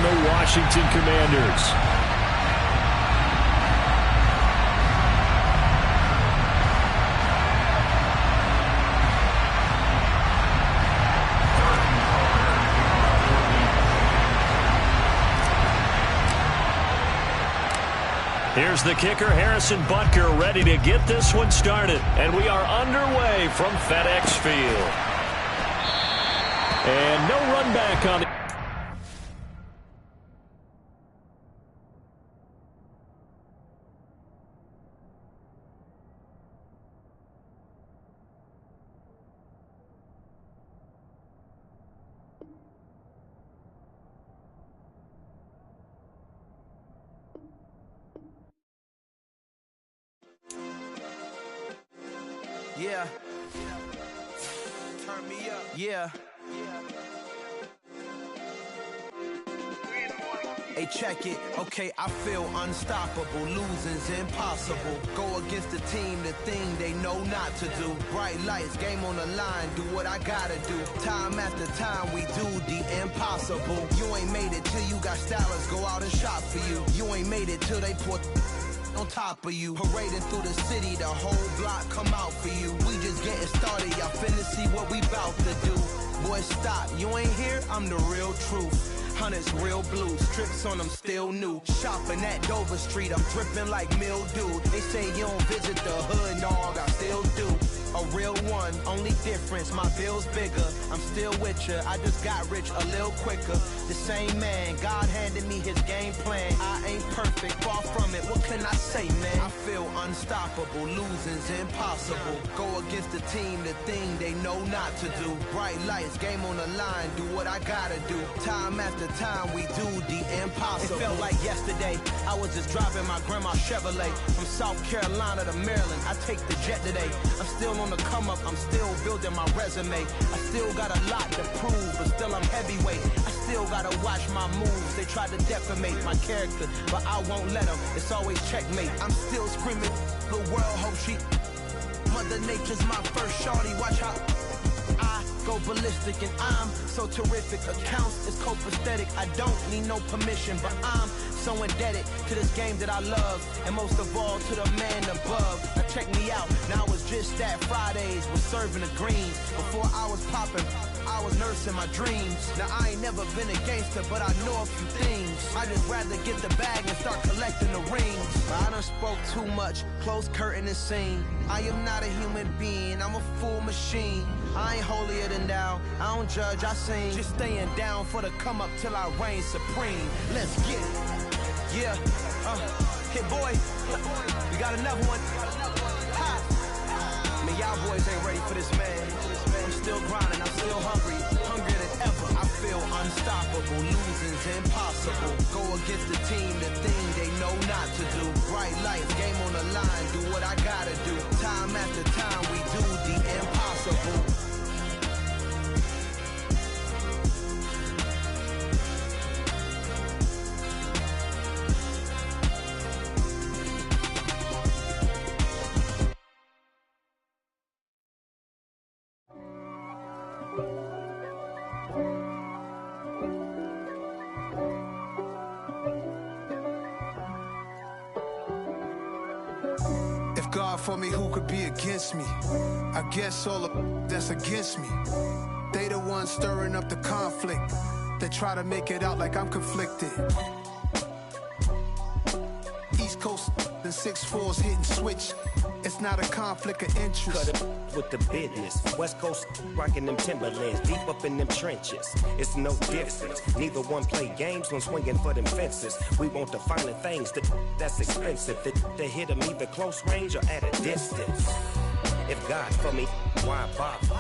and the Washington Commanders. Here's the kicker, Harrison Butker, ready to get this one started. And we are underway from FedEx Field. And no run back on the... Yeah. Turn me up. Yeah. Hey, check it. Okay, I feel unstoppable. Losing's impossible. Go against the team, the thing they know not to do. Bright lights, game on the line. Do what I gotta do. Time after time, we do the impossible. You ain't made it till you got stylers go out and shop for you. You ain't made it till they put on top of you. Parading through the city, the whole block come out for you. We just getting started, y'all finna see what we bout to do. Boy, stop, you ain't here, I'm the real truth. Hunters, real blue, strips on them still new. Shopping at Dover Street, I'm dripping like mildew. They say you don't visit the hood, dog, I still do. A real one, only difference, my bill's bigger. I'm still with ya, I just got rich a little quicker. The same man, God handed me his game plan. I ain't perfect, far from it, what can I say, man? I feel unstoppable, losing's impossible. Go against the team, the thing they know not to do. Bright lights, game on the line, do what I gotta do. Time after time, we do the impossible. It felt like yesterday, I was just driving my grandma's Chevrolet. From South Carolina to Maryland, I take the jet today. I'm still on the come up, I'm still building my resume. I still got a lot to prove, but still I'm heavyweight. I still gotta watch my moves. They try to defamate my character, but I won't let them. It's always checkmate. I'm still screaming, the world hope she... Mother Nature's my first shorty, watch how I go ballistic, and I'm so terrific. Accounts is copacetic, I don't need no permission, but I'm so indebted to this game that I love, and most of all to the man above. Now check me out, now it's just that Fridays was serving the greens. Before I was popping, I was nursing my dreams. Now I ain't never been a gangster, but I know a few things. I just rather get the bag and start collecting the rings. But I done spoke too much, close curtain and scene. I am not a human being, I'm a full machine. I ain't holier than thou, I don't judge, I sing. Just staying down for the come up till I reign supreme. Let's get it. Yeah, hit boy, we got another one. Ha. Man, y'all boys ain't ready for this, man. I'm still grinding, I'm still hungry, hungrier than ever. I feel unstoppable, losing's impossible. Go against the team, the thing they know not to do. Bright lights, game on the line, do what I gotta do. Time after time, we do the impossible. God for me, who could be against me? I guess all the that's against me. They the ones stirring up the conflict. They try to make it out like I'm conflicted. East Coast and 6'4s hitting switch. It's not a conflict of interest. Cut it with the business. West Coast rocking them Timberlands, deep up in them trenches. It's no difference. Neither one play games when swinging for them fences. We want the finer things that's expensive. They hit them either close range or at a distance. If God for me, why bother?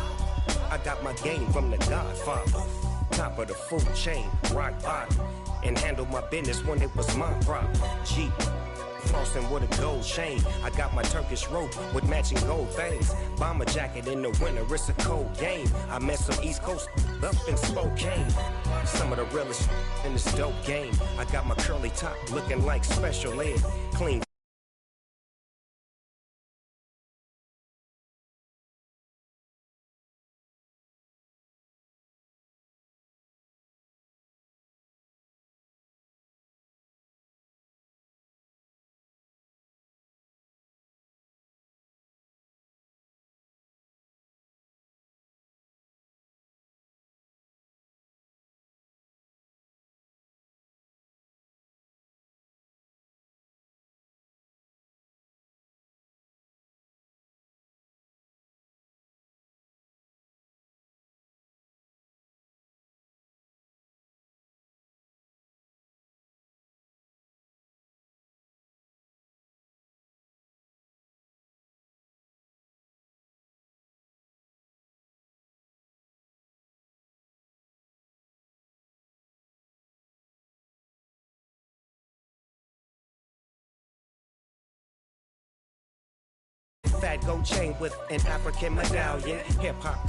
I got my game from the Godfather. Top of the food chain, rock bottom. And handle my business when it was my problem. Jeep. Flossing with a gold chain. I got my Turkish rope with matching gold things. Bomber jacket in the winter, it's a cold game. I met some East Coast up in Spokane. Some of the realest in this dope game. I got my curly top looking like special ed. Clean fat gold chain with an African medallion. Hip-hop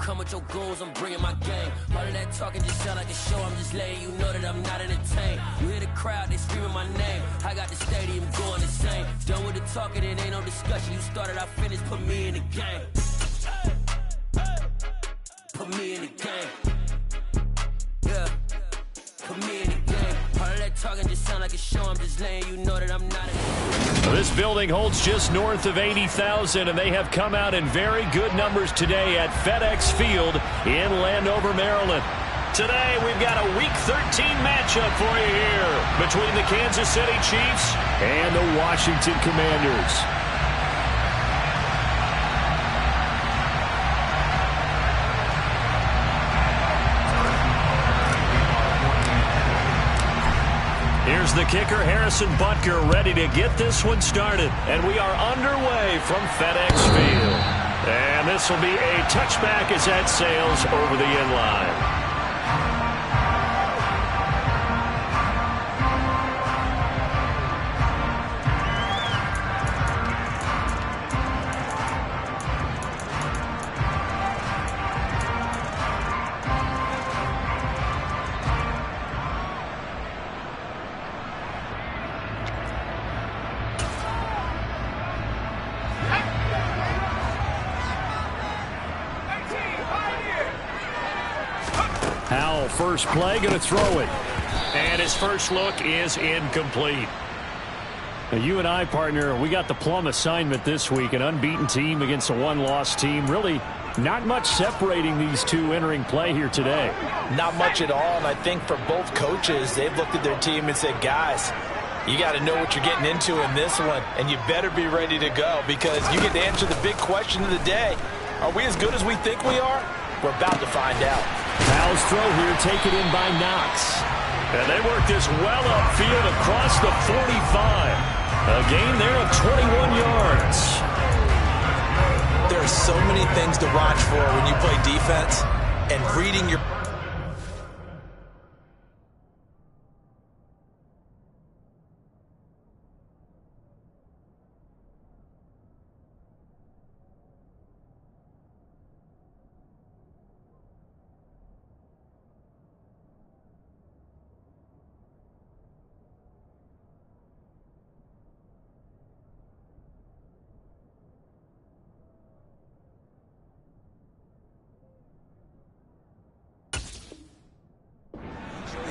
come with your goons, I'm bringing my game. All of that talking just sound like a show, I'm just letting you know that I'm not entertained. You hear the crowd, they screaming my name. I got the stadium going insane. Done with the talking, it ain't no discussion. You started, I finished, put me in the game. Put me in the game. Yeah, put me in the game. All of that talking just sound like a show, I'm just letting you know that I'm not entertained. This building holds just north of 80,000, and they have come out in very good numbers today at FedEx Field in Landover, Maryland. Today, we've got a Week 13 matchup for you here between the Kansas City Chiefs and the Washington Commanders. Here's the kicker, Harrison Butker, ready to get this one started. And we are underway from FedEx Field. And this will be a touchback as that sails over the end line. Howell, first play, going to throw it. And his first look is incomplete. Now, you and I, partner, we got the plum assignment this week. An unbeaten team against a one-loss team. Really not much separating these two entering play here today. Not much at all, and I think for both coaches, they've looked at their team and said, guys, you got to know what you're getting into in this one, and you better be ready to go because you get to answer the big question of the day. Are we as good as we think we are? We're about to find out. Howell's throw here taken in by Knox. And they work this well upfield across the 45. A gain there of 21 yards. There are so many things to watch for when you play defense, and reading your...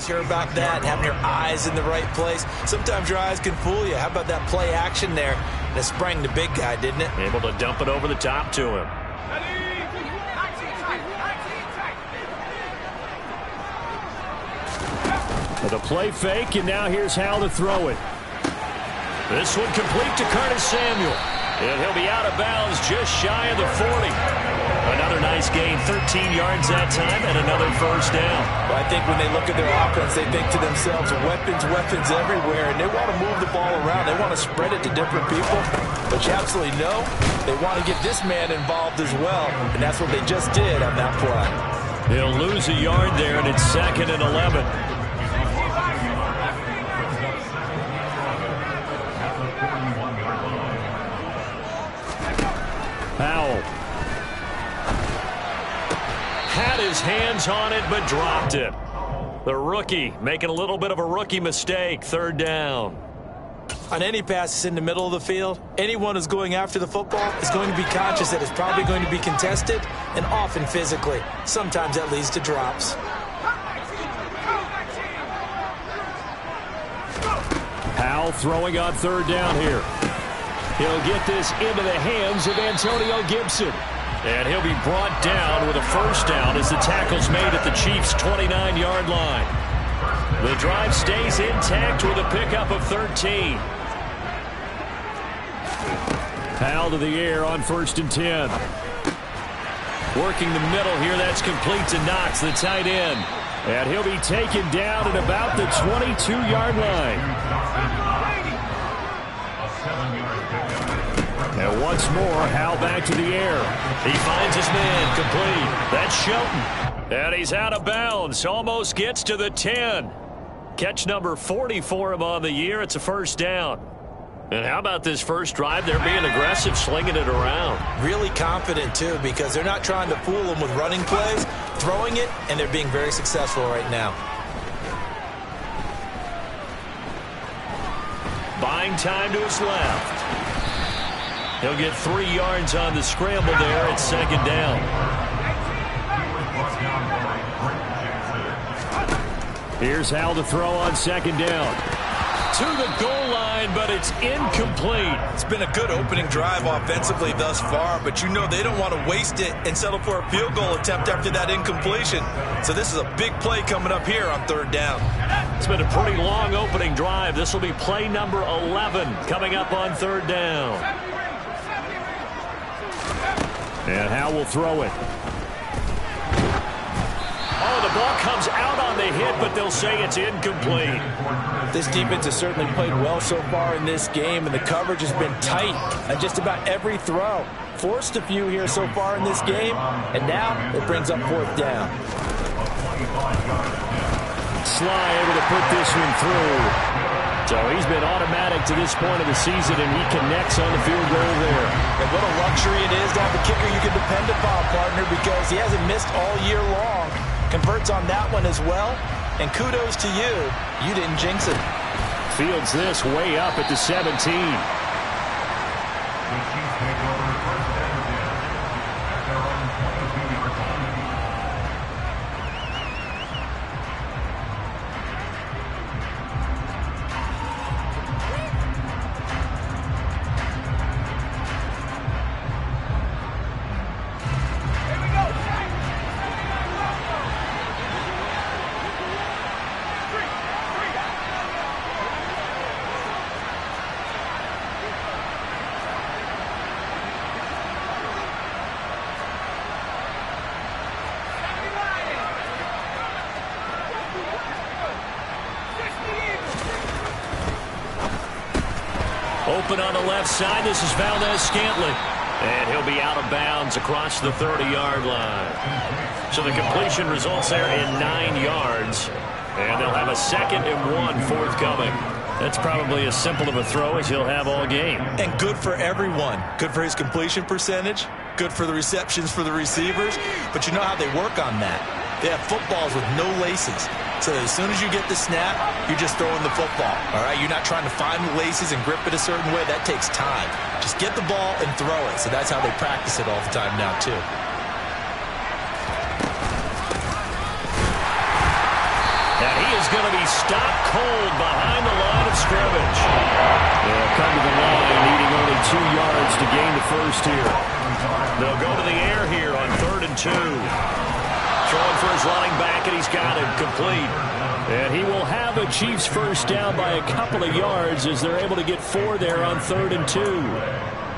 Hear about that, having your eyes in the right place. Sometimes your eyes can fool you. How about that play action there? That sprang the big guy, didn't it? Able to dump it over the top to him. With a play fake, and now here's Howell to throw it. This one complete to Curtis Samuel. And he'll be out of bounds just shy of the 40. Another nice gain, 13 yards that time, and another first down. Well, I think when they look at their offense, they think to themselves, weapons everywhere, and they want to move the ball around. They want to spread it to different people. But you absolutely know they want to get this man involved as well, and that's what they just did on that play. They'll lose a yard there, and it's 2nd and 11. Howell had his hands on it, but dropped it. The rookie making a little bit of a rookie mistake. 3rd down. On any passes in the middle of the field, anyone who's going after the football is going to be conscious that it's probably going to be contested and often physically. Sometimes that leads to drops. Howell throwing on third down here. He'll get this into the hands of Antonio Gibson. And he'll be brought down with a first down as the tackle's made at the Chiefs' 29-yard line. The drive stays intact with a pickup of 13. Howell to the air on 1st and 10. Working the middle here, that's complete to Knox, the tight end. And he'll be taken down at about the 22-yard line. And once more, Howell back to the air. He finds his man, complete. That's Shelton. And he's out of bounds, almost gets to the 10. Catch number 40 for him on the year. It's a first down. And how about this first drive? They're being aggressive, slinging it around. Really confident, too, because they're not trying to fool them with running plays, throwing it, and they're being very successful right now. Buying time to his left. He'll get 3 yards on the scramble there at second down. Here's Howell to throw on second down. To the goal line, but it's incomplete. It's been a good opening drive offensively thus far, but you know they don't want to waste it and settle for a field goal attempt after that incompletion. So this is a big play coming up here on third down. It's been a pretty long opening drive. This will be play number 11 coming up on third down. And Howell will throw it. Oh, the ball comes out on the hit, but they'll say it's incomplete. This defense has certainly played well so far in this game, and the coverage has been tight on just about every throw. Forced a few here so far in this game, and now it brings up fourth down. Sly able to put this one through. So he's been automatic to this point of the season, and he connects on the field goal there. And what a luxury it is to have a kicker you can depend upon, partner, because he hasn't missed all year long. Converts on that one as well. And kudos to you. You didn't jinx it. Fields this way up at the 17. Open on the left side. This is Valdez-Scantling. And he'll be out of bounds across the 30-yard line. So the completion results there in 9 yards. And they'll have a 2nd and 1 forthcoming. That's probably as simple of a throw as he'll have all game. And good for everyone. Good for his completion percentage. Good for the receptions for the receivers. But you know how they work on that. They have footballs with no laces. So that as soon as you get the snap, you're just throwing the football. All right, you're not trying to find the laces and grip it a certain way. That takes time. Just get the ball and throw it. So that's how they practice it all the time now, too. And he is going to be stopped cold behind the line of scrimmage. They'll come to the line, needing only 2 yards to gain the first here. They'll go to the air here on 3rd and 2. Throwing for his running back, and he's got him complete. And he will have a Chiefs first down by a couple of yards as they're able to get 4 there on 3rd and 2.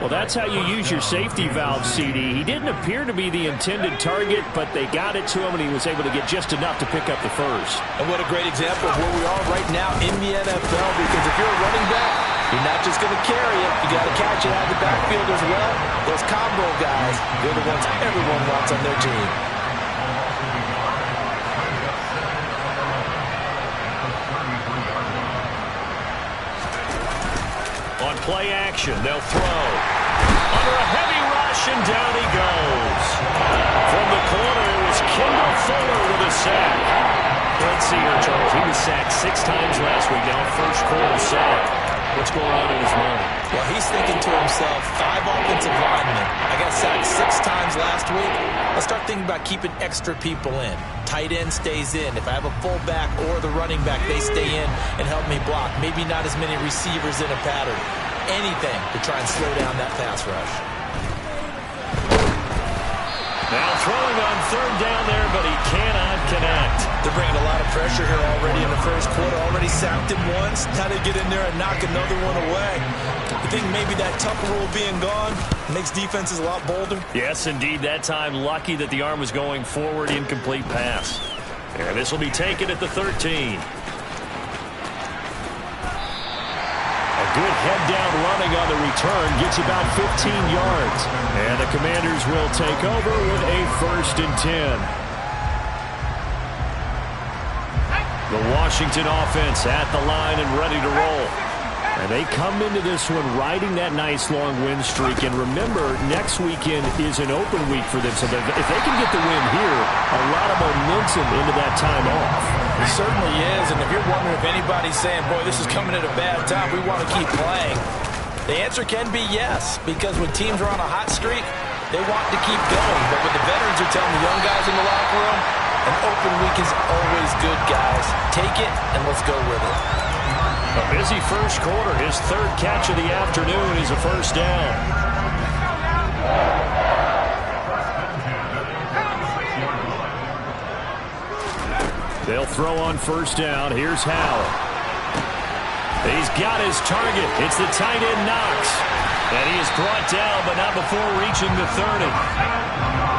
Well, that's how you use your safety valve, CD. He didn't appear to be the intended target, but they got it to him, and he was able to get just enough to pick up the first. And what a great example of where we are right now in the NFL, because if you're a running back, you're not just going to carry it. You got to catch it out of the backfield as well. Those combo guys, they're the ones everyone wants on their team. On play action, they'll throw. Under a heavy rush, and down he goes. From the corner, it was Kendall Fuller with a sack. Let's see here, Charles. He was sacked 6 times last week. Now first quarter sack. What's going on in his mind? Well, he's thinking to himself, 5 offensive linemen. I got sacked 6 times last week. Let's start thinking about keeping extra people in. Tight end stays in. If I have a fullback or the running back, they stay in and help me block. Maybe not as many receivers in a pattern. Anything to try and slow down that pass rush. Now throwing on third down there, but he cannot connect. They're bringing a lot of pressure here already in the first quarter. Already sacked him once. Now they get in there and knock another one away. I think maybe that Tucker rule being gone makes defenses a lot bolder. Yes, indeed. That time, lucky that the arm was going forward. Incomplete pass. And this will be taken at the 13. A good head-down running on the return gets about 15 yards. And the Commanders will take over with a 1st and 10. The Washington offense at the line and ready to roll. And they come into this one riding that nice long win streak. And remember, next weekend is an open week for them. So if they can get the win here, a lot of momentum into that time off. It certainly is. And if you're wondering if anybody's saying, boy, this is coming at a bad time, we want to keep playing, the answer can be yes. Because when teams are on a hot streak, they want to keep going. But what the veterans are telling the young guys in the locker room, an open week is always good, guys. Take it and let's go with it. A busy first quarter. His 3rd catch of the afternoon is a 1st down. They'll throw on 1st down. Here's Howell. He's got his target. It's the tight end Knox. And he is brought down, but not before reaching the 30.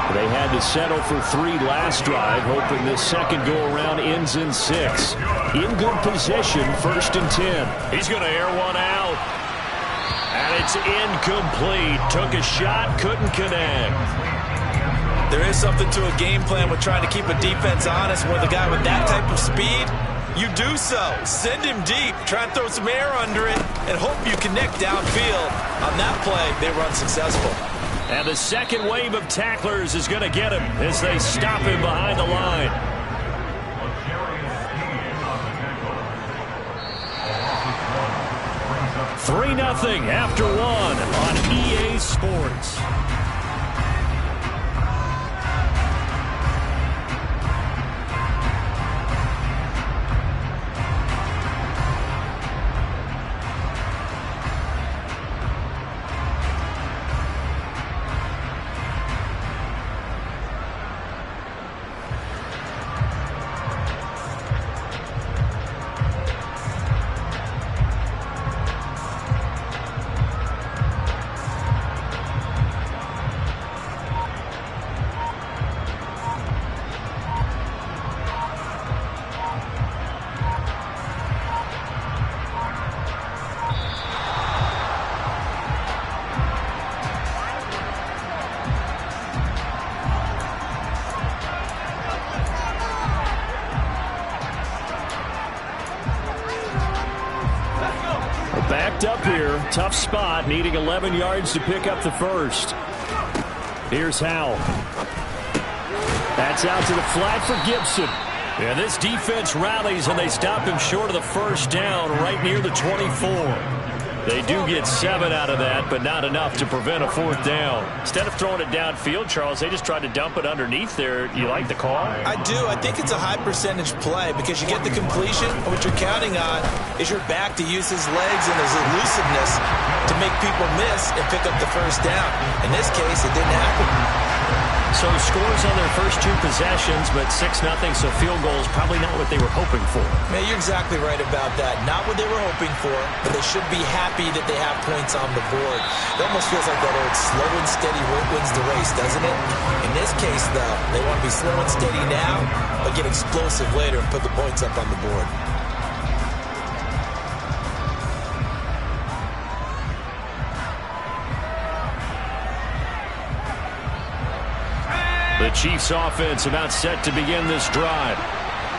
They had to settle for 3 last drive, hoping this second go-around ends in 6. In good position, 1st and 10. He's going to air one out. And it's incomplete. Took a shot, couldn't connect. There is something to a game plan with trying to keep a defense honest. With a guy with that type of speed, you do so. Send him deep. Try and throw some air under it and hope you connect downfield. On that play, they were unsuccessful. And the second wave of tacklers is going to get him as they stop him behind the line. $3-0 after 1 on EA Sports. Backed up here. Tough spot. Needing 11 yards to pick up the 1st. Here's Howell. That's out to the flat for Gibson. And this defense rallies, and they stop him short of the 1st down right near the 24. They do get 7 out of that, but not enough to prevent a 4th down. Instead of throwing it downfield, Charles, they just tried to dump it underneath there. You like the call? I do. I think it's a high percentage play because you get the completion. And what you're counting on is your back to use his legs and his elusiveness to make people miss and pick up the 1st down. In this case, it didn't happen. So scores on their first 2 possessions, but 6-0, so field goal is probably not what they were hoping for. Man, you're exactly right about that. Not what they were hoping for, but they should be happy that they have points on the board. It almost feels like that old slow and steady wins the race, doesn't it? In this case, though, they want to be slow and steady now, but get explosive later and put the points up on the board. The Chiefs offense about set to begin this drive.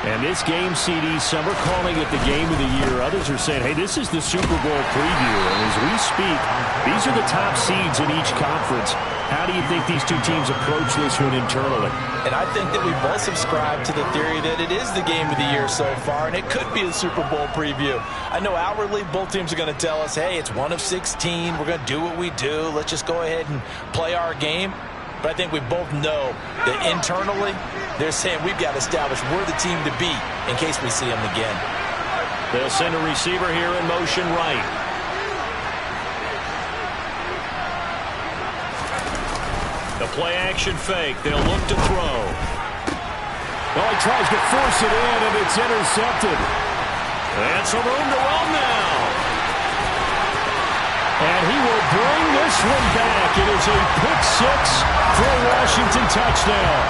And this game, CD, some are calling it the game of the year. Others are saying, hey, this is the Super Bowl preview. And as we speak, these are the top seeds in each conference. How do you think these 2 teams approach this one internally? And I think that we both subscribe to the theory that it is the game of the year so far, and it could be the Super Bowl preview. I know outwardly both teams are going to tell us, hey, it's 1 of 16. We're going to do what we do. Let's just go ahead and play our game. But I think we both know that internally, they're saying we've got to establish we're the team to beat in case we see them again. They'll send a receiver here in motion right. The play action fake. They'll look to throw. Oh, he tries to force it in, and it's intercepted. And some room to run now. And he will bring this one back. It is a pick six for a Washington touchdown.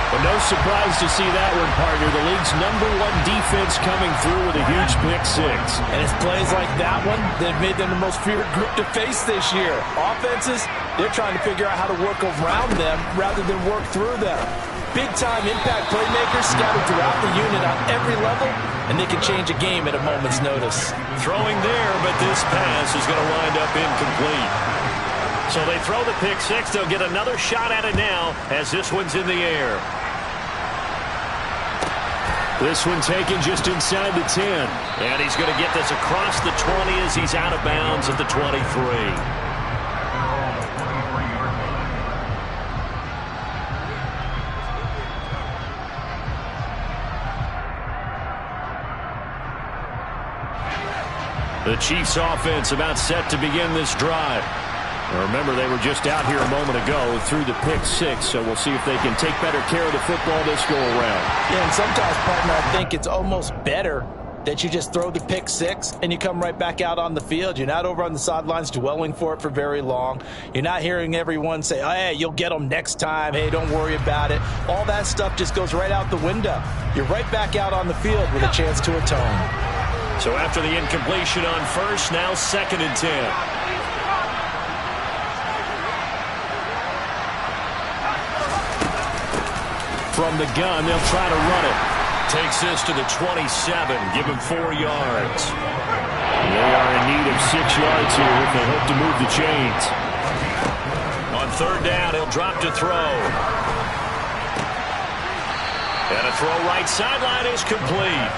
But no surprise to see that one, partner. The league's #1 defense coming through with a huge pick six. And it's plays like that one that have made them the most feared group to face this year. Offenses, they're trying to figure out how to work around them rather than work through them. Big-time impact playmakers scattered throughout the unit on every level, and they can change a game at a moment's notice. Throwing there, but this pass is going to wind up incomplete. So they throw the pick six. They'll get another shot at it now as this one's in the air. This one taken just inside the 10. And he's going to get this across the 20 as he's out of bounds at the 23. The Chiefs offense about set to begin this drive. Now remember, they were just out here a moment ago through the pick six, so we'll see if they can take better care of the football this go around. Yeah, and sometimes, partner, I think it's almost better that you just throw the pick six and you come right back out on the field. You're not over on the sidelines dwelling for it for very long. You're not hearing everyone say, oh, hey, you'll get them next time. Hey, don't worry about it. All that stuff just goes right out the window. You're right back out on the field with a chance to atone. So after the incompletion on first, now 2nd and 10. From the gun, they'll try to run it. Takes this to the 27, give him 4 yards. They are in need of 6 yards here if they hope to move the chains. On 3rd down, he'll drop to throw. And a throw right sideline is complete.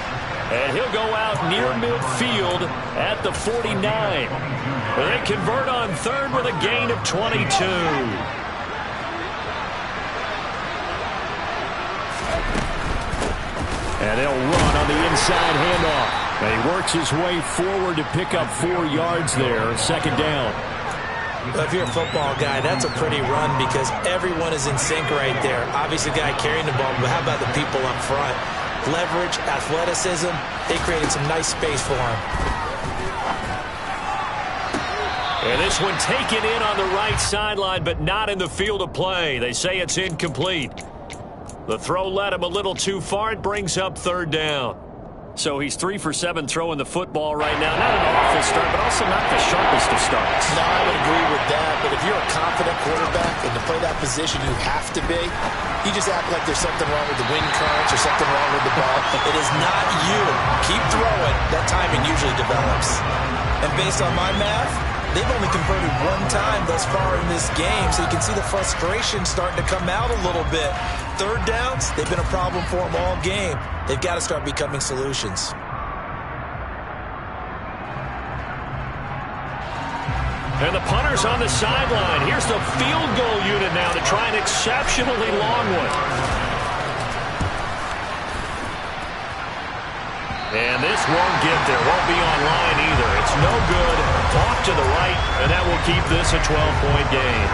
And he'll go out near midfield at the 49. They convert on 3rd with a gain of 22. And they'll run on the inside handoff. And he works his way forward to pick up 4 yards there. 2nd down. Well, if you're a football guy, that's a pretty run because everyone is in sync right there. Obviously, the guy carrying the ball, but how about the people up front? Leverage, athleticism, they created some nice space for him. And this one taken in on the right sideline, but not in the field of play. They say it's incomplete. The throw led him a little too far. It brings up 3rd down. So he's 3 for 7 throwing the football right now. Not an awful start, but also not the sharpest of starts. No, I would agree with that. But if you're a confident quarterback and to play that position you have to be, you just act like there's something wrong with the wind currents or something wrong with the ball. It is not you. Keep throwing. That timing usually develops. And based on my math, they've only converted 1 time thus far in this game, so you can see the frustration starting to come out a little bit. 3rd downs, they've been a problem for them all game. They've got to start becoming solutions. And the punter's on the sideline. Here's the field goal unit now to try an exceptionally long one. And this won't get there. Won't be online either. It's no good. Off to the right, and that will keep this a 12-point game.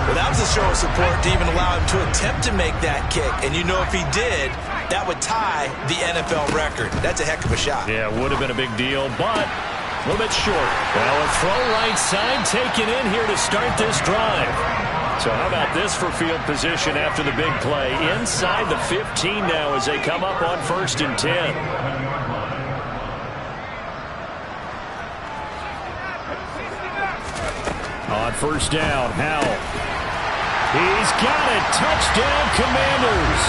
Well, that was a show of support to even allow him to attempt to make that kick. And you know if he did, that would tie the NFL record. That's a heck of a shot. Yeah, would have been a big deal, but a little bit short. Well, a throw right side taken in here to start this drive. So how about this for field position after the big play? Inside the 15 now as they come up on 1st and 10. On 1st down, Howell. He's got it. Touchdown, Commanders.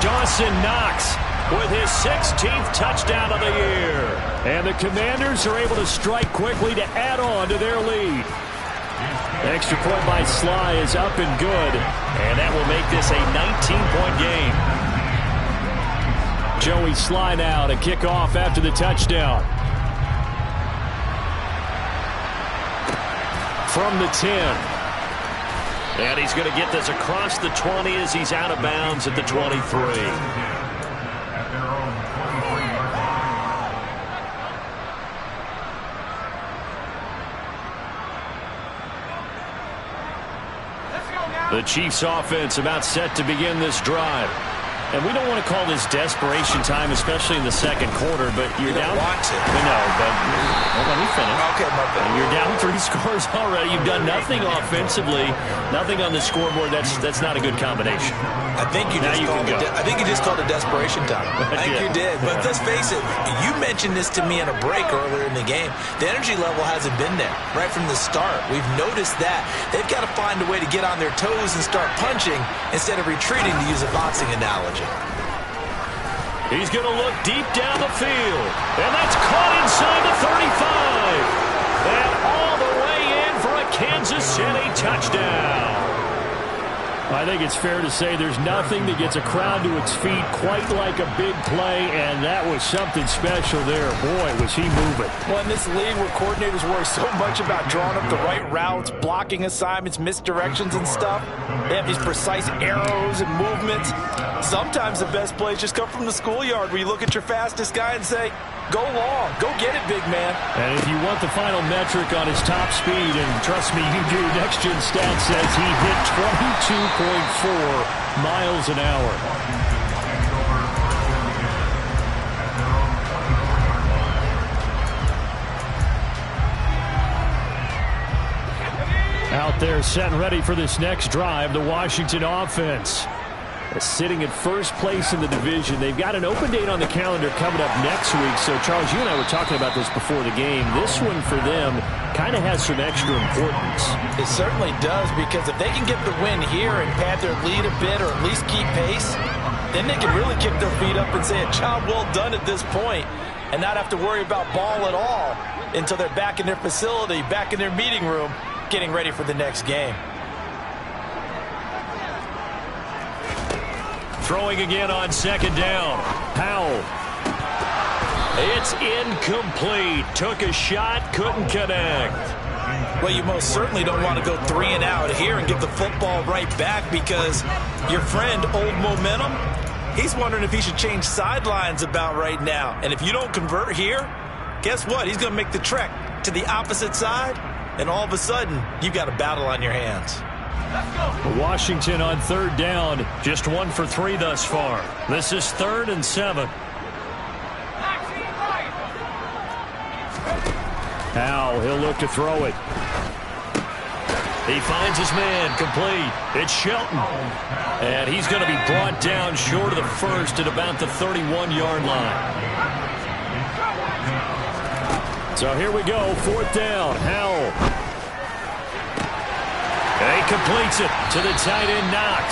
Dawson Knox with his 16th touchdown of the year. And the Commanders are able to strike quickly to add on to their lead. Extra point by Sly is up and good. And that will make this a 19-point game. Joey Sly now to kick off after the touchdown. From the 10. And he's going to get this across the 20 as he's out of bounds at the 23. The Chiefs offense about set to begin this drive. And we don't want to call this desperation time, especially in the second quarter, but you're down. Want to. No, but well, let me finish. Okay, my bad. You're down 3 scores already. You've done nothing offensively, nothing on the scoreboard. That's not a good combination. I think you just called it desperation time. I think you did. But let's face it, you mentioned this to me in a break earlier in the game. The energy level hasn't been there right from the start. We've noticed that. They've got to find a way to get on their toes and start punching instead of retreating, to use a boxing analogy. He's going to look deep down the field. And that's caught inside the 35. And all the way in for a Kansas City touchdown. I think it's fair to say there's nothing that gets a crowd to its feet quite like a big play, and that was something special there. Boy, was he moving. Well, in this league where coordinators worry so much about drawing up the right routes, blocking assignments, misdirections and stuff, they have these precise arrows and movements. Sometimes the best plays just come from the schoolyard where you look at your fastest guy and say, go long, go get it, big man. And if you want the final metric on his top speed, and trust me, you do, Next Gen Stats says he hit 22.4 miles an hour. Out there set and ready for this next drive, the Washington offense. Sitting at first place in the division. They've got an open date on the calendar coming up next week. So, Charles, you and I were talking about this before the game. This one for them kind of has some extra importance. It certainly does, because if they can get the win here and pad their lead a bit, or at least keep pace, then they can really kick their feet up and say a job well done at this point and not have to worry about ball at all until they're back in their facility, back in their meeting room, getting ready for the next game. Throwing again on second down. Powell. It's incomplete. Took a shot, couldn't connect. Well, you most certainly don't want to go 3 and out here and give the football right back, because your friend, Old Momentum, he's wondering if he should change sidelines about right now. And if you don't convert here, guess what? He's going to make the trek to the opposite side, and all of a sudden, you've got a battle on your hands. Washington on third down, just 1 for 3 thus far. This is 3rd and 7. Now he'll look to throw it. He finds his man, complete. It's Shelton. And he's going to be brought down short of the first at about the 31-yard line. So here we go, 4th down. Howell. And he completes it to the tight end, Knox.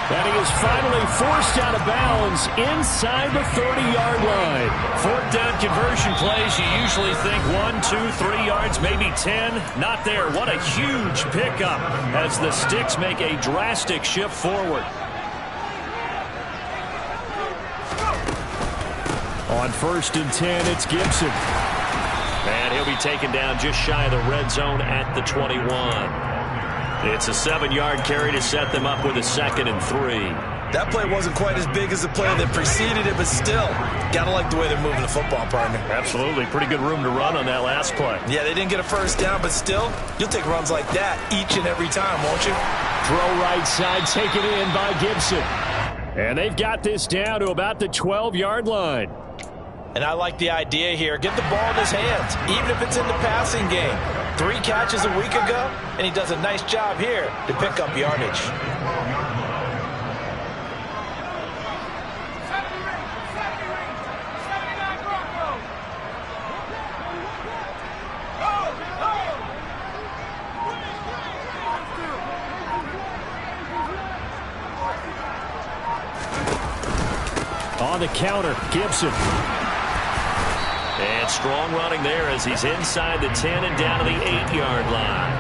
And he is finally forced out of bounds inside the 30-yard line. 4th down conversion plays, you usually think 1, 2, 3 yards, maybe 10. Not there. What a huge pickup as the Sticks make a drastic shift forward. On 1st and 10, it's Gibson. And he'll be taken down just shy of the red zone at the 21. It's a 7-yard carry to set them up with a 2nd and 3. That play wasn't quite as big as the play that preceded it, but still, got to like the way they're moving the football, partner. Absolutely. Pretty good room to run on that last play. Yeah, they didn't get a first down, but still, you'll take runs like that each and every time, won't you? Throw right side, taken in by Gibson. And they've got this down to about the 12-yard line. And I like the idea here. Get the ball in his hands, even if it's in the passing game. 3 catches a week ago, and he does a nice job here to pick up yardage. On the counter, Gibson. And strong running there as he's inside the 10 and down to the 8-yard line.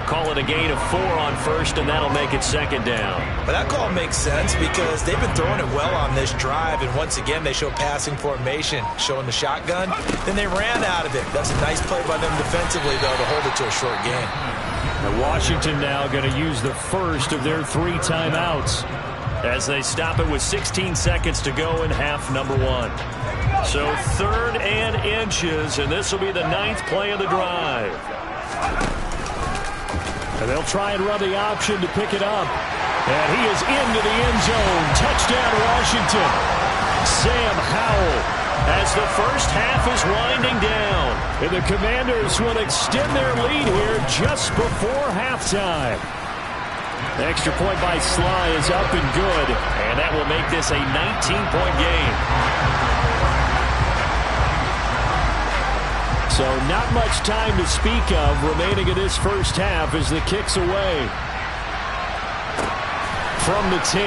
Call it a gain of 4 on 1st, and that'll make it 2nd down. But that call makes sense because they've been throwing it well on this drive, and once again they show passing formation, showing the shotgun. Then they ran out of it. That's a nice play by them defensively, though, to hold it to a short gain. And Washington now going to use the first of their 3 timeouts as they stop it with 16 seconds to go in half number 1. So 3rd and inches, and this will be the 9th play of the drive. And they'll try and run the option to pick it up. And he is into the end zone. Touchdown, Washington. Sam Howell, as the first half is winding down. And the Commanders will extend their lead here just before halftime. The extra point by Sly is up and good. And that will make this a 19-point game. So not much time to speak of remaining in this first half as the kick's away. From the 10.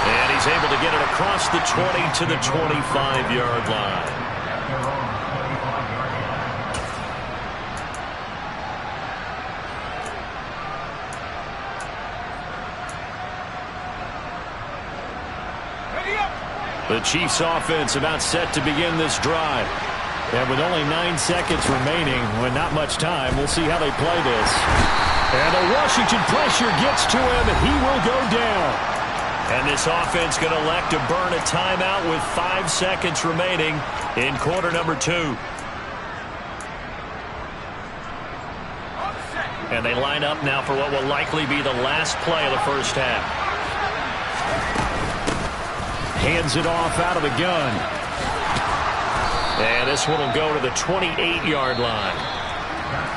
And he's able to get it across the 20 to the 25-yard line. The Chiefs offense about set to begin this drive. And with only 9 seconds remaining, with not much time, we'll see how they play this. And the Washington pressure gets to him. He will go down. And this offense going to elect to burn a timeout with 5 seconds remaining in quarter number 2. And they line up now for what will likely be the last play of the first half. Hands it off out of the gun. And this one will go to the 28-yard line.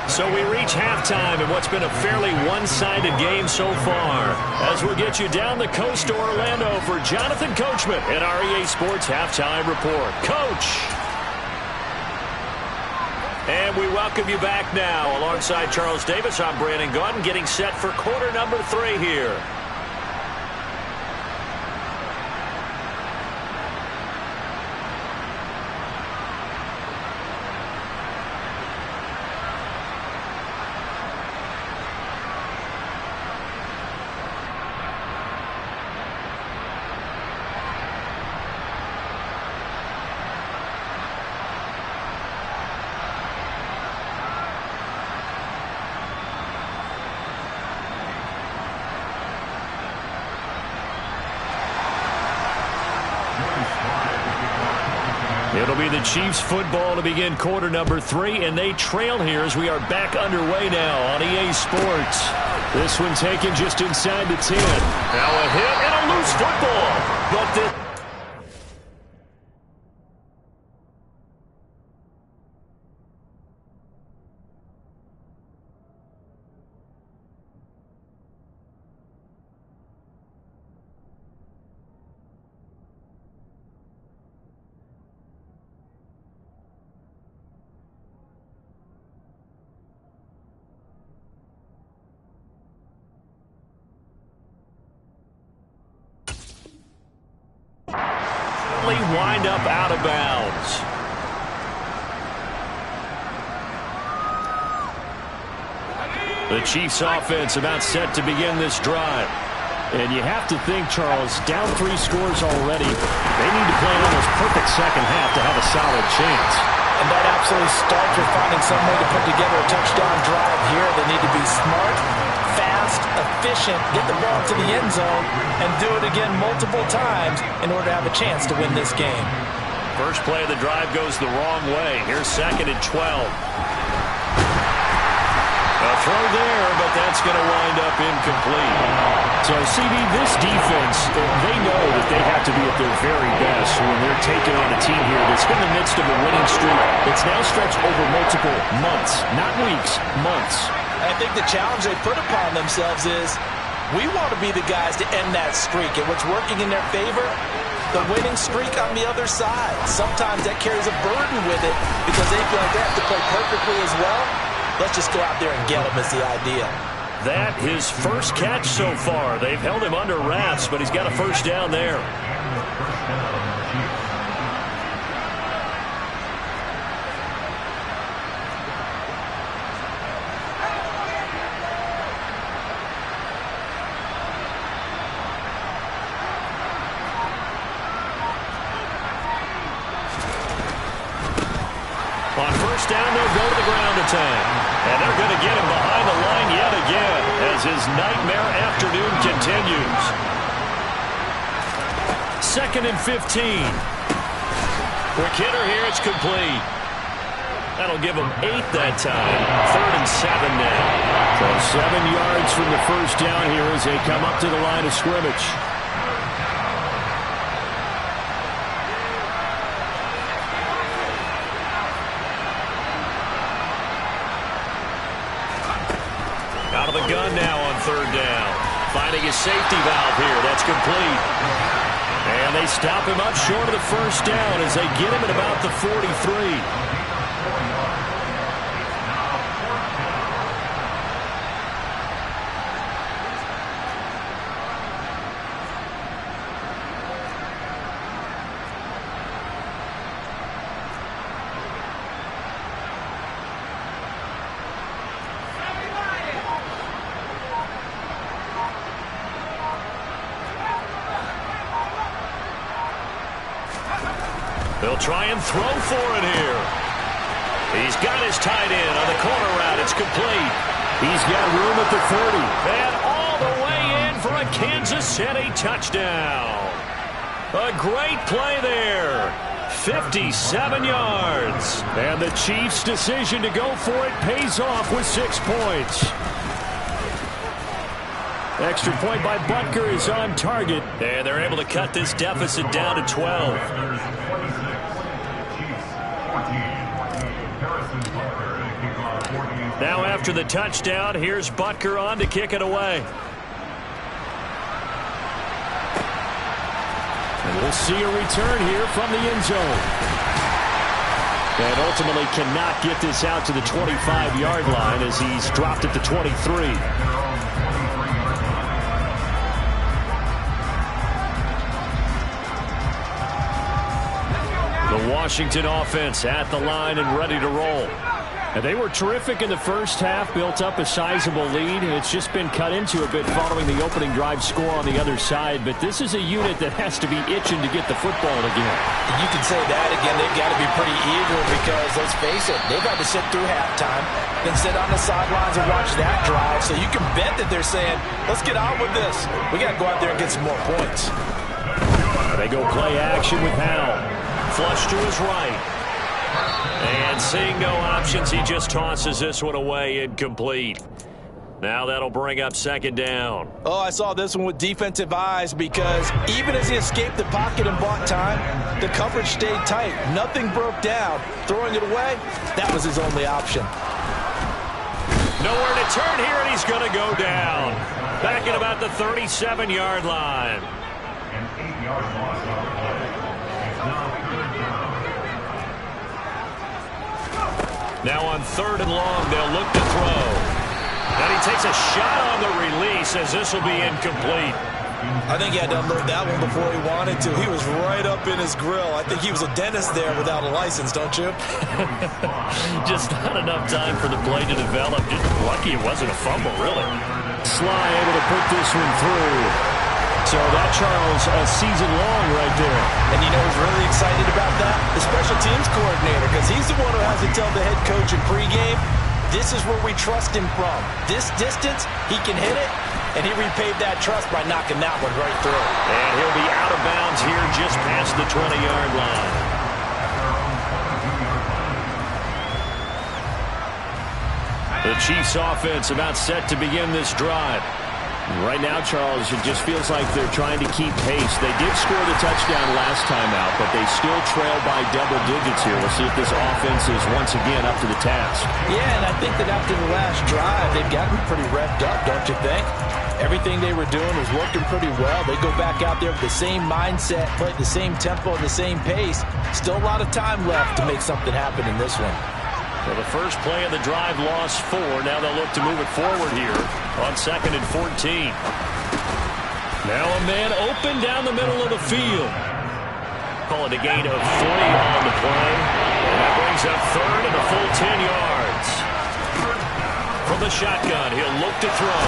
So we reach halftime in what's been a fairly one-sided game so far. As we'll get you down the coast to Orlando for Jonathan Coachman at our EA Sports Halftime Report. Coach! And we welcome you back now. Alongside Charles Davis, I'm Brandon Gaudin, getting set for quarter number 3 here. It'll be the Chiefs football to begin quarter number 3, and they trail here as we are back underway now on EA Sports. This one taken just inside the 10. Now a hit and a loose football. But the wind up out of bounds. The Chiefs offense about set to begin this drive. And you have to think, Charles, down 3 scores already. They need to play an almost perfect second half to have a solid chance. And that absolutely starts with finding some way to put together a touchdown drive here. They need to be smart, fast, efficient, get the ball to the end zone, and do it again multiple times in order to have a chance to win this game. First play of the drive goes the wrong way. Here's 2nd and 12. A throw there, but that's going to wind up incomplete. So, CB, this defense, they know that they have to be at their very best when they're taking on a team here that's in the midst of a winning streak that's now stretched over multiple months, not weeks, months. I think the challenge they put upon themselves is we want to be the guys to end that streak. And what's working in their favor? The winning streak on the other side. Sometimes that carries a burden with it because they feel like they have to play perfectly as well. Let's just go out there and get him is the idea. That his first catch so far. They've held him under wraps, but he's got a first down there. On first down, they'll go to the ground attack. And they're going to get him behind the line yet again as his nightmare afternoon continues. 2nd and 15. Quick hitter here. It's complete. That'll give him 8 that time. 3rd and 7 now. So 7 yards from the first down here as they come up to the line of scrimmage. Out of the gun now on 3rd down. Finding his safety valve here. That's complete. And they stop him up short of the first down as they get him at about the 43. They'll try and throw for it here. He's got his tight end on the corner route. It's complete. He's got room at the 30. And all the way in for a Kansas City touchdown. A great play there. 57 yards. And the Chiefs' decision to go for it pays off with 6 points. Extra point by Butker is on target. And they're able to cut this deficit down to 12. Now after the touchdown, here's Butker on to kick it away. And we'll see a return here from the end zone. And ultimately cannot get this out to the 25-yard line as he's dropped at the 23. The Washington offense at the line and ready to roll. And they were terrific in the first half, built up a sizable lead, and it's just been cut into a bit following the opening drive score on the other side. But this is a unit that has to be itching to get the football again. You can say that again. They've got to be pretty eager because, let's face it, they've had to sit through halftime, then sit on the sidelines and watch that drive. So you can bet that they're saying, let's get on with this. We got to go out there and get some more points. They go play action with Howell. Flush to his right. And seeing no options, he just tosses this one away, incomplete. Now that'll bring up 2nd down. Oh, I saw this one with defensive eyes because even as he escaped the pocket and bought time, the coverage stayed tight. Nothing broke down. Throwing it away, that was his only option. Nowhere to turn here, and he's going to go down. Back at about the 37-yard line. Now on 3rd and long, they'll look to throw. And he takes a shot on the release as this will be incomplete. I think he had to unload that one before he wanted to. He was right up in his grill. I think he was a dentist there without a license, don't you? Just not enough time for the play to develop. Just lucky it wasn't a fumble, really. Sly able to put this one through. So that, Charles, a season long right there. And you know who's really excited about that? The special teams coordinator, because he's the one who has to tell the head coach in pregame, this is where we trust him from. This distance, he can hit it, and he repaid that trust by knocking that one right through. And he'll be out of bounds here just past the 20-yard line. The Chiefs offense about set to begin this drive. Right now, Charles, it just feels like they're trying to keep pace. They did score the touchdown last time out, but they still trail by double digits here. We'll see if this offense is once again up to the task. Yeah, and I think that after the last drive, they've gotten pretty revved up, don't you think? Everything they were doing was working pretty well. They go back out there with the same mindset, play at the same tempo and the same pace. Still a lot of time left to make something happen in this one. So the first play of the drive lost 4. Now they'll look to move it forward here on 2nd and 14. Now a man open down the middle of the field. Call it a gain of 3 on the play. And that brings up 3rd and a full 10 yards. From the shotgun, he'll look to throw.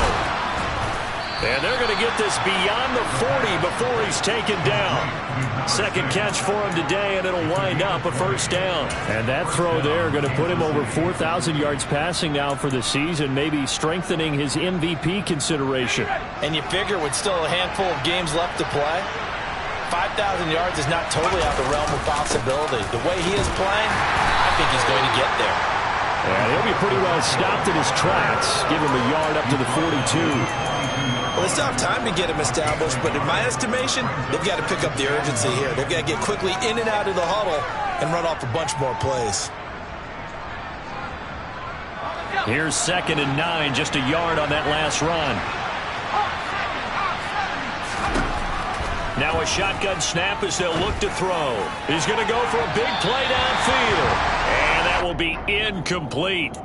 And they're going to get this beyond the 40 before he's taken down. Second catch for him today, and it'll wind up a first down. And that throw there going to put him over 4,000 yards passing now for the season, maybe strengthening his MVP consideration. And you figure with still a handful of games left to play, 5,000 yards is not totally out of the realm of possibility. The way he is playing, I think he's going to get there. And he'll be pretty well stopped in his tracks. Give him a yard up to the 42. Well, they still have time to get him established, but in my estimation, they've got to pick up the urgency here. They've got to get quickly in and out of the huddle and run off a bunch more plays. Here's 2nd and 9, just a yard on that last run. Now a shotgun snap as they'll look to throw. He's going to go for a big play downfield. And that will be incomplete.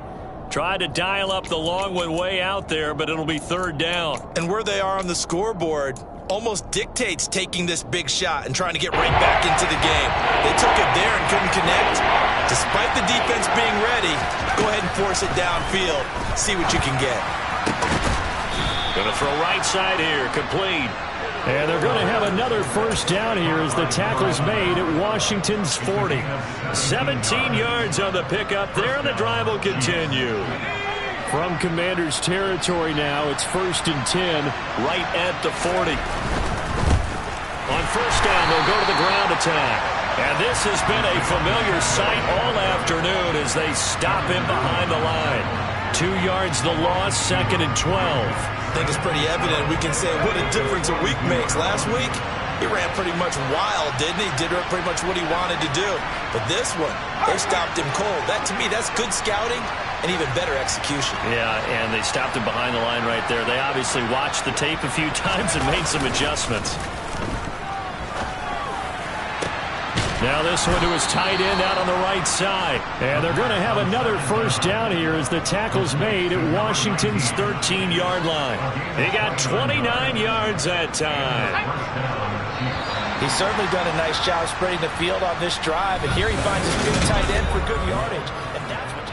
Tried to dial up the long one way out there, but it'll be 3rd down. And where they are on the scoreboard almost dictates taking this big shot and trying to get right back into the game. They took it there and couldn't connect. Despite the defense being ready, go ahead and force it downfield. See what you can get. Going to throw right side here, complete. And they're going to have another first down here as the tackle's made at Washington's 40. 17 yards on the pickup there, and the drive will continue. From Commanders territory now, it's 1st and 10. Right at the 40. On first down, they'll go to the ground attack. And this has been a familiar sight all afternoon as they stop him behind the line. 2 yards the loss, 2nd and 12. I think it's pretty evident. We can say what a difference a week makes. Last week, he ran pretty much wild, didn't he? Did pretty much what he wanted to do. But this one, they stopped him cold. That, to me, that's good scouting and even better execution. Yeah, and they stopped him behind the line right there. They obviously watched the tape a few times and made some adjustments. Now this one to his tight end out on the right side. And they're going to have another first down here as the tackle's made at Washington's 13-yard line. He got 29 yards that time. He's certainly done a nice job spreading the field on this drive. And here he finds his big tight end for good yardage. And that's what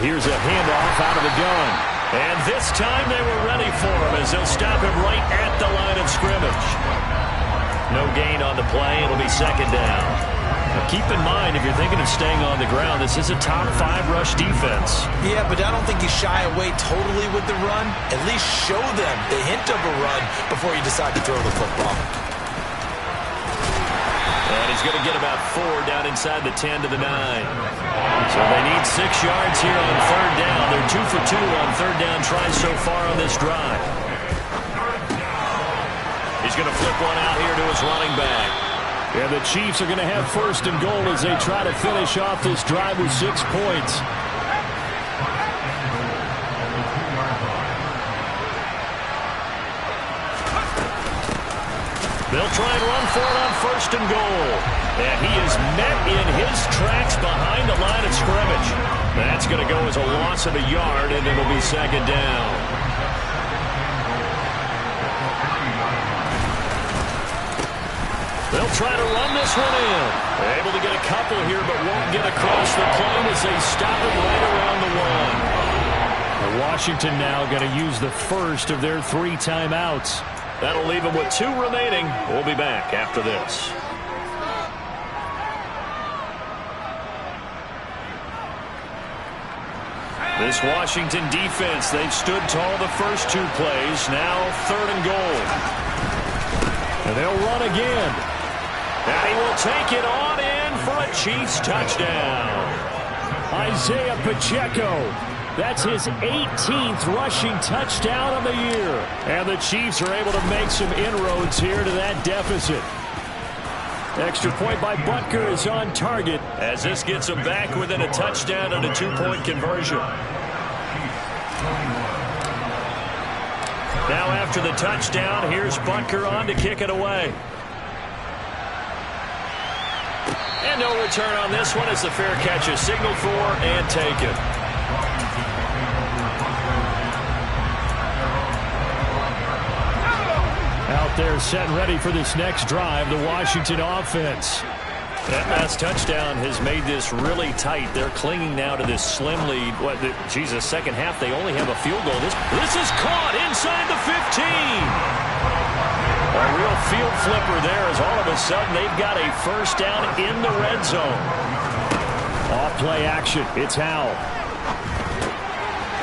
here's a handoff out of the gun. And this time they were ready for him as they'll stop him right at the line of scrimmage. No gain on the play. It'll be 2nd down. Now keep in mind, if you're thinking of staying on the ground, this is a top 5 rush defense. Yeah, but I don't think you shy away totally with the run. At least show them the hint of a run before you decide to throw the football. And he's going to get about 4 down inside the 10 to the 9. So they need 6 yards here on 3rd down. They're 2 for 2 on 3rd down tries so far on this drive. He's going to flip one out here to his running back. And the Chiefs are going to have 1st and goal as they try to finish off this drive with 6 points. They'll try and run for it on 1st and goal. And he is met in his tracks behind the line of scrimmage. That's going to go as a loss of a yard, and it'll be 2nd down. They'll try to run this one in. Able to get a here, but won't get across the plane as they stop it right around the one. Washington now going to use the first of their 3 timeouts. That'll leave them with 2 remaining. We'll be back after this. This Washington defense, they've stood tall the first 2 plays. Now 3rd and goal. And they'll run again. And he will take it on in for a Chiefs touchdown. Isaiah Pacheco. That's his 18th rushing touchdown of the year. And the Chiefs are able to make some inroads here to that deficit. Extra point by Butker is on target as this gets them back within a touchdown and a 2-point conversion. Now after the touchdown, here's Butker on to kick it away. And no return on this one as the fair catch is signaled for and taken. Out there set and ready for this next drive, the Washington offense. That last touchdown has made this really tight. They're clinging now to this slim lead. Second half, they only have a field goal. This is caught inside the 15. A real field flipper there as all of a sudden they've got a first down in the red zone. Off play action. It's Howell.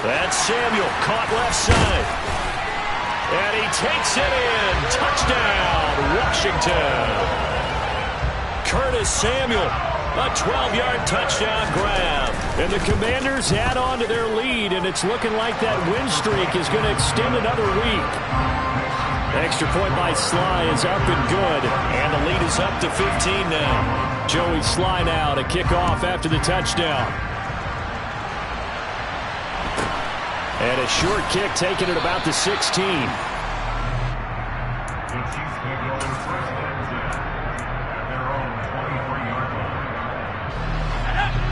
That's Samuel caught left side. And he takes it in. Touchdown, Washington. Curtis Samuel, a 12-yard touchdown grab. And the Commanders add on to their lead, and it's looking like that win streak is going to extend another week. Extra point by Sly is up and good, and the lead is up to 15 now. Joey Sly now to kick off after the touchdown. And a short kick taken at about the 16.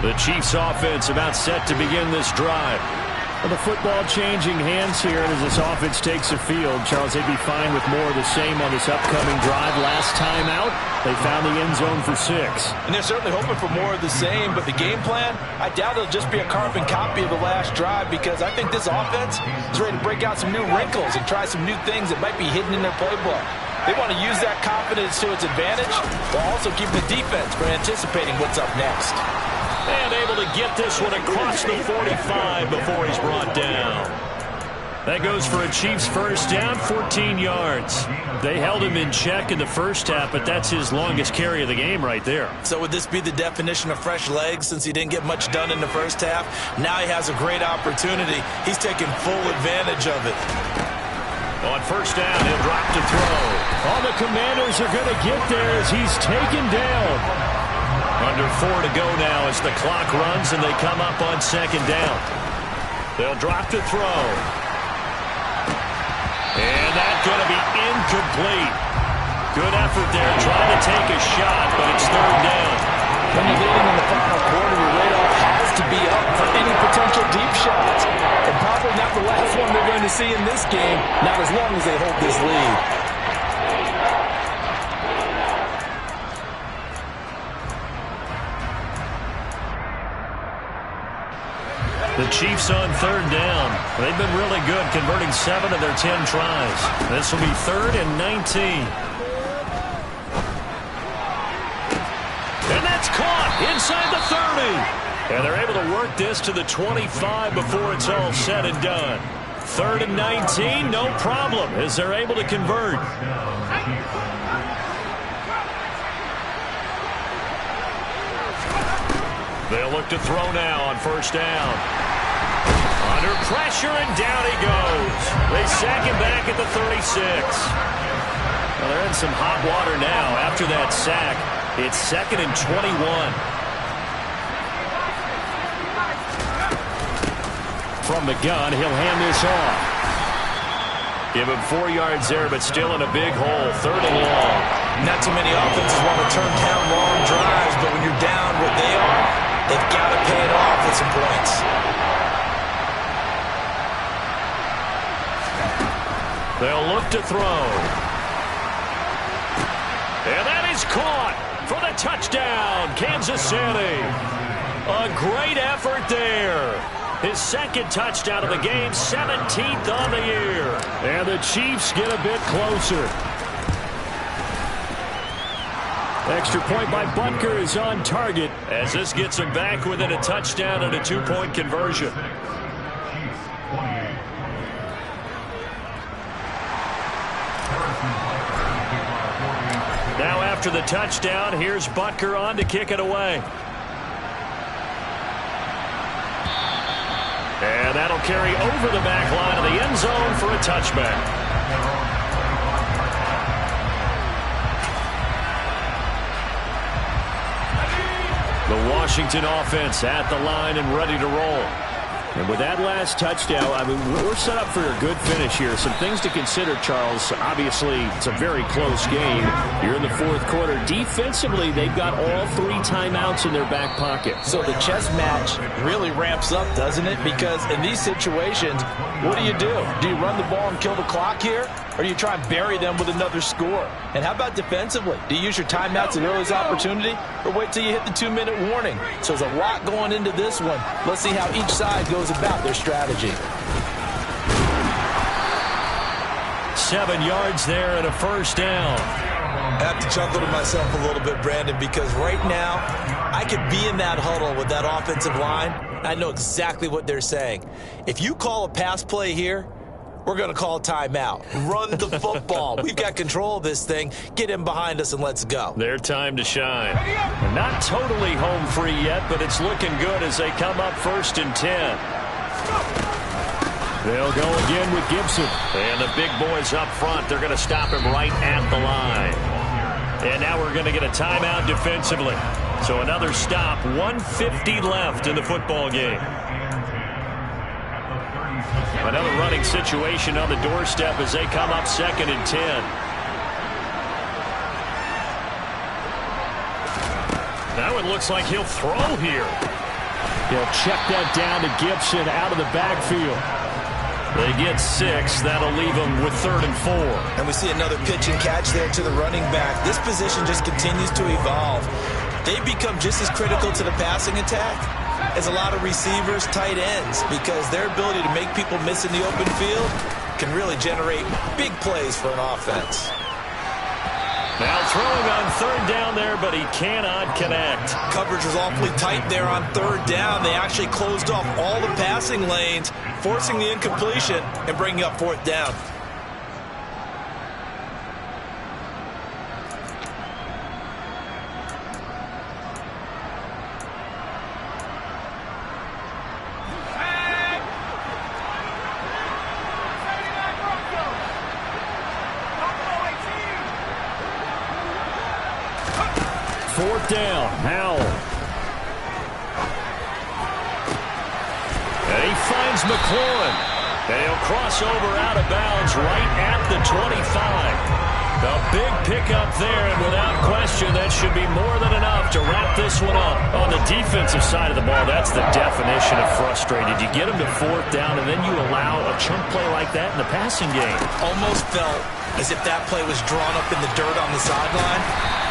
The Chiefs offense about set to begin this drive. Well, the football changing hands here as this offense takes the field. Charles, they'd be fine with more of the same on this upcoming drive. Last time out, they found the end zone for 6. And they're certainly hoping for more of the same, but the game plan, I doubt it'll just be a carbon copy of the last drive because I think this offense is ready to break out some new wrinkles and try some new things that might be hidden in their playbook. They want to use that confidence to its advantage while also keeping the defense from anticipating what's up next. And able to get this one across the 45 before he's brought down. That goes for a Chiefs first down, 14 yards. They held him in check in the first half, but that's his longest carry of the game right there. So would this be the definition of fresh legs since he didn't get much done in the first half? Now he has a great opportunity. He's taking full advantage of it. On first down, he'll drop to throw. All the Commanders are going to get there as he's taken down. Under 4 to go now as the clock runs and they come up on second down. They'll drop to throw. And that's going to be incomplete. Good effort there trying to take a shot, but it's third down. When you're leading in the final quarter, your radar has to be up for any potential deep shots. And probably not the last one they're going to see in this game, not as long as they hold this lead. The Chiefs on third down. They've been really good, converting 7 of their 10 tries. This will be 3rd and 19. And that's caught inside the 30. And they're able to work this to the 25 before it's all said and done. 3rd and 19, no problem, as they're able to convert. They'll look to throw now on first down. Under pressure, and down he goes. They sack him back at the 36. Well, they're in some hot water now after that sack. It's 2nd and 21. From the gun, he'll hand this off. Give him 4 yards there, but still in a big hole. 3rd and long. Not too many offenses want to turn down long drives, but when you're down what they are, they've got to pay it off with some points. They'll look to throw. And that is caught for the touchdown. Kansas Kansas City. A great effort there. His second touchdown of the game, 17th on the year. And the Chiefs get a bit closer. Extra point by Butker is on target. As this gets him back within a touchdown and a 2-point conversion. Now after the touchdown, here's Butker on to kick it away. And that'll carry over the back line of the end zone for a touchback. The Washington offense at the line and ready to roll. And with that last touchdown, I mean, we're set up for a good finish here. Some things to consider, Charles. Obviously, it's a very close game. You're in the fourth quarter. Defensively, they've got all 3 timeouts in their back pocket. So the chess match really ramps up, doesn't it? Because in these situations, what do? Do you run the ball and kill the clock here? Or do you try and bury them with another score? And how about defensively? Do you use your timeouts at earliest opportunity? Or wait till you hit the 2-minute warning? So there's a lot going into this one. Let's see how each side goes about their strategy. 7 yards there and a first down. I have to chuckle to myself a little bit, Brandon, because right now I could be in that huddle with that offensive line. I know exactly what they're saying. If you call a pass play here, we're going to call a timeout. Run the football. We've got control of this thing. Get him behind us and let's go. Their time to shine. Not totally home free yet, but it's looking good as they come up 1st and 10. They'll go again with Gibson. And the big boys up front, they're going to stop him right at the line. And now we're going to get a timeout defensively. So another stop, 1:50 left in the football game. Another running situation on the doorstep as they come up 2nd and 10. Now it looks like he'll throw here. He'll check that down to Gibson out of the backfield. They get 6. That'll leave them with 3rd and 4. And we see another pitch and catch there to the running back. This position just continues to evolve. They become just as critical to the passing attack as a lot of receivers, tight ends, because their ability to make people miss in the open field can really generate big plays for an offense. Now throwing on 3rd down there, but he cannot connect. Coverage was awfully tight there on 3rd down. They actually closed off all the passing lanes, forcing the incompletion and bringing up 4th down. Fourth down, Howell. And he finds McLaurin. And he'll cross over out of bounds right at the 25. A big pickup there, and without question, that should be more than enough to wrap this one up. On the defensive side of the ball, that's the definition of frustrated. You get them to 4th down, and then you allow a chunk play like that in the passing game. Almost felt as if that play was drawn up in the dirt on the sideline.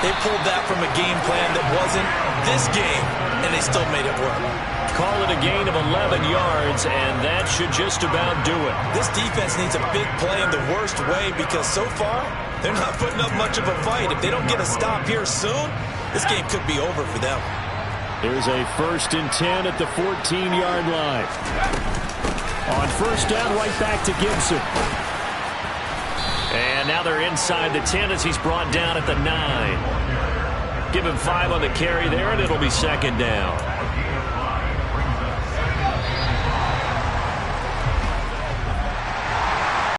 They pulled that from a game plan that wasn't this game, and they still made it work. Call it a gain of 11 yards, and that should just about do it. This defense needs a big play in the worst way because so far, they're not putting up much of a fight. If they don't get a stop here soon, this game could be over for them. Here's a 1st and 10 at the 14-yard line. On 1st down, right back to Gibson. And now they're inside the 10 as he's brought down at the 9. Give him 5 on the carry there, and it'll be 2nd down.